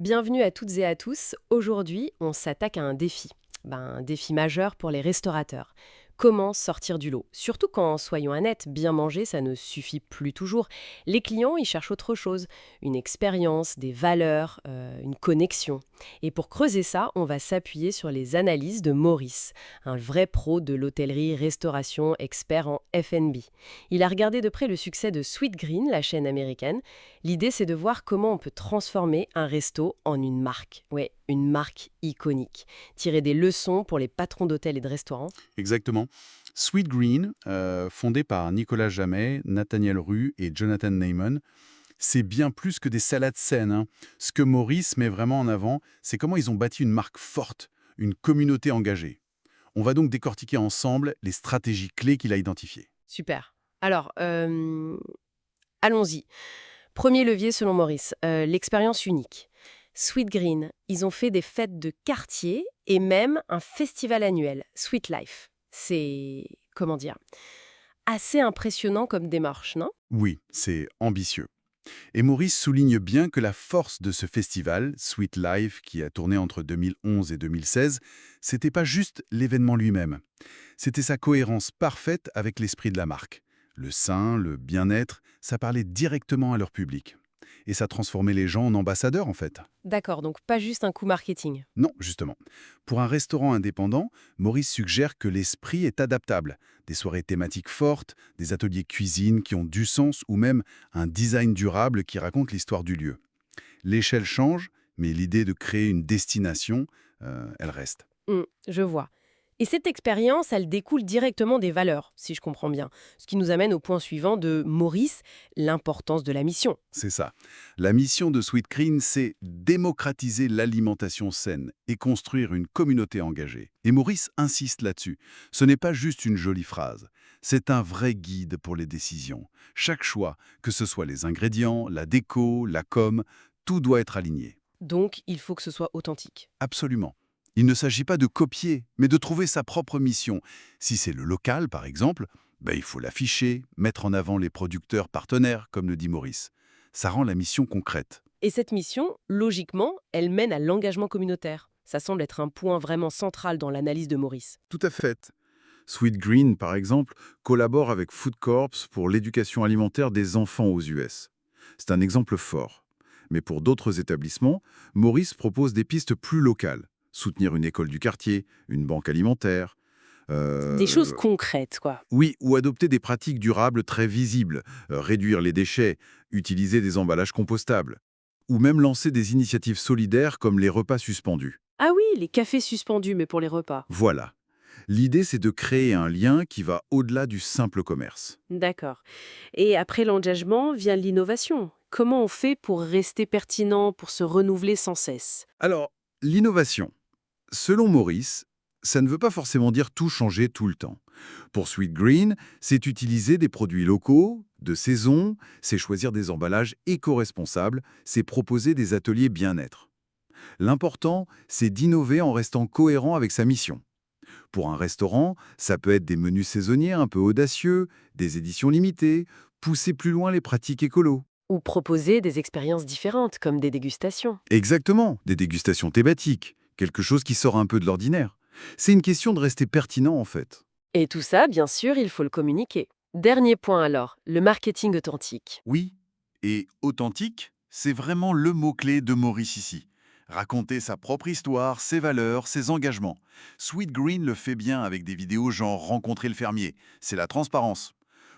Bienvenue à toutes et à tous. Aujourd'hui, on s'attaque à un défi. Un défi majeur pour les restaurateurs. Comment sortir du lot? Surtout quand, soyons honnêtes, bien manger, ça ne suffit plus toujours. Les clients, ils cherchent autre chose. Une expérience, des valeurs, une connexion. Et pour creuser ça, on va s'appuyer sur les analyses de Maurice, un vrai pro de l'hôtellerie-restauration expert en F&B. Il a regardé de près le succès de Sweet Green, la chaîne américaine. L'idée, c'est de voir comment on peut transformer un resto en une marque. Ouais, une marque iconique. Tirer des leçons pour les patrons d'hôtels et de restaurants. Exactement. Sweet Green, fondé par Nicolas Jammet, Nathaniel Rue et Jonathan Neyman, c'est bien plus que des salades saines, hein. Ce que Maurice met vraiment en avant, c'est comment ils ont bâti une marque forte, une communauté engagée. On va donc décortiquer ensemble les stratégies clés qu'il a identifiées. Super. Alors, allons-y. Premier levier selon Maurice, l'expérience unique. Sweet Green, ils ont fait des fêtes de quartier et même un festival annuel, Sweet Life. C'est, comment dire, assez impressionnant comme démarche, non? Oui, c'est ambitieux. Et Maurice souligne bien que la force de ce festival, Sweet Life, qui a tourné entre 2011 et 2016, c'était pas juste l'événement lui-même. C'était sa cohérence parfaite avec l'esprit de la marque. Le sain, le bien-être, ça parlait directement à leur public. Et ça transformait les gens en ambassadeurs, en fait. D'accord, donc pas juste un coup marketing. Non, justement. Pour un restaurant indépendant, Maurice suggère que l'esprit est adaptable. Des soirées thématiques fortes, des ateliers cuisine qui ont du sens ou même un design durable qui raconte l'histoire du lieu. L'échelle change, mais l'idée de créer une destination, elle reste. Je vois. Et cette expérience, elle découle directement des valeurs, si je comprends bien. Ce qui nous amène au point suivant de Maurice, l'importance de la mission. C'est ça. La mission de Sweet Green, c'est démocratiser l'alimentation saine et construire une communauté engagée. Et Maurice insiste là-dessus. Ce n'est pas juste une jolie phrase. C'est un vrai guide pour les décisions. Chaque choix, que ce soit les ingrédients, la déco, la com, tout doit être aligné. Donc, il faut que ce soit authentique. Absolument. Il ne s'agit pas de copier, mais de trouver sa propre mission. Si c'est le local, par exemple, il faut l'afficher, mettre en avant les producteurs partenaires, comme le dit Maurice. Ça rend la mission concrète. Et cette mission, logiquement, elle mène à l'engagement communautaire. Ça semble être un point vraiment central dans l'analyse de Maurice. Tout à fait. Sweet Green, par exemple, collabore avec Food Corps pour l'éducation alimentaire des enfants aux US. C'est un exemple fort. Mais pour d'autres établissements, Maurice propose des pistes plus locales. Soutenir une école du quartier, une banque alimentaire. Des choses euh, concrètes, quoi. Oui, ou adopter des pratiques durables très visibles, réduire les déchets, utiliser des emballages compostables, ou même lancer des initiatives solidaires comme les repas suspendus. Ah oui, les cafés suspendus, mais pour les repas. Voilà. L'idée, c'est de créer un lien qui va au-delà du simple commerce. D'accord. Et après l'engagement vient l'innovation. Comment on fait pour rester pertinent, pour se renouveler sans cesse? Alors, l'innovation. Selon Maurice, ça ne veut pas forcément dire tout changer tout le temps. Pour Sweet Green, c'est utiliser des produits locaux, de saison, c'est choisir des emballages éco-responsables, c'est proposer des ateliers bien-être. L'important, c'est d'innover en restant cohérent avec sa mission. Pour un restaurant, ça peut être des menus saisonniers un peu audacieux, des éditions limitées, pousser plus loin les pratiques écolo. Ou proposer des expériences différentes, comme des dégustations. Exactement, des dégustations thématiques, quelque chose qui sort un peu de l'ordinaire. C'est une question de rester pertinent en fait. Et tout ça, bien sûr, il faut le communiquer. Dernier point alors, le marketing authentique. Oui, et authentique, c'est vraiment le mot-clé de Maurice ici. Raconter sa propre histoire, ses valeurs, ses engagements. Sweet Green le fait bien avec des vidéos genre Rencontrer le fermier. C'est la transparence.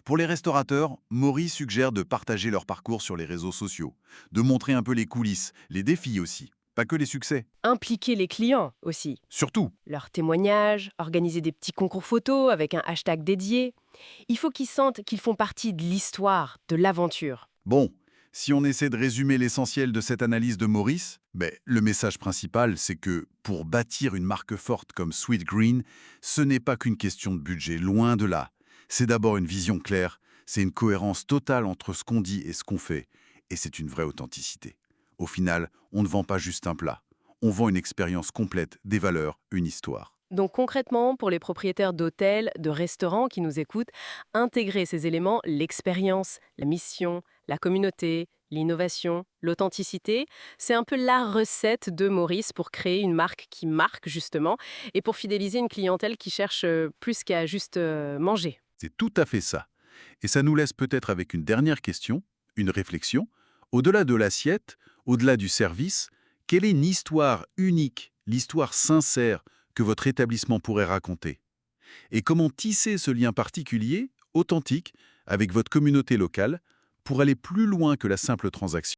Pour les restaurateurs, Maurice suggère de partager leur parcours sur les réseaux sociaux, de montrer un peu les coulisses, les défis aussi, pas que les succès. Impliquer les clients aussi. Surtout. Leurs témoignages, organiser des petits concours photos avec un hashtag dédié. Il faut qu'ils sentent qu'ils font partie de l'histoire, de l'aventure. Bon, si on essaie de résumer l'essentiel de cette analyse de Maurice, le message principal, c'est que pour bâtir une marque forte comme Sweet Green, ce n'est pas qu'une question de budget, loin de là. C'est d'abord une vision claire, c'est une cohérence totale entre ce qu'on dit et ce qu'on fait, et c'est une vraie authenticité. Au final, on ne vend pas juste un plat, on vend une expérience complète, des valeurs, une histoire. Donc concrètement, pour les propriétaires d'hôtels, de restaurants qui nous écoutent, intégrer ces éléments, l'expérience, la mission, la communauté, L'innovation, l'authenticité, c'est un peu la recette de Maurice pour créer une marque qui marque justement et pour fidéliser une clientèle qui cherche plus qu'à juste manger. C'est tout à fait ça. Et ça nous laisse peut-être avec une dernière question, une réflexion. Au-delà de l'assiette, au-delà du service, quelle est une histoire unique, l'histoire sincère que votre établissement pourrait raconter? Et comment tisser ce lien particulier, authentique, avec votre communauté locale, pour aller plus loin que la simple transaction?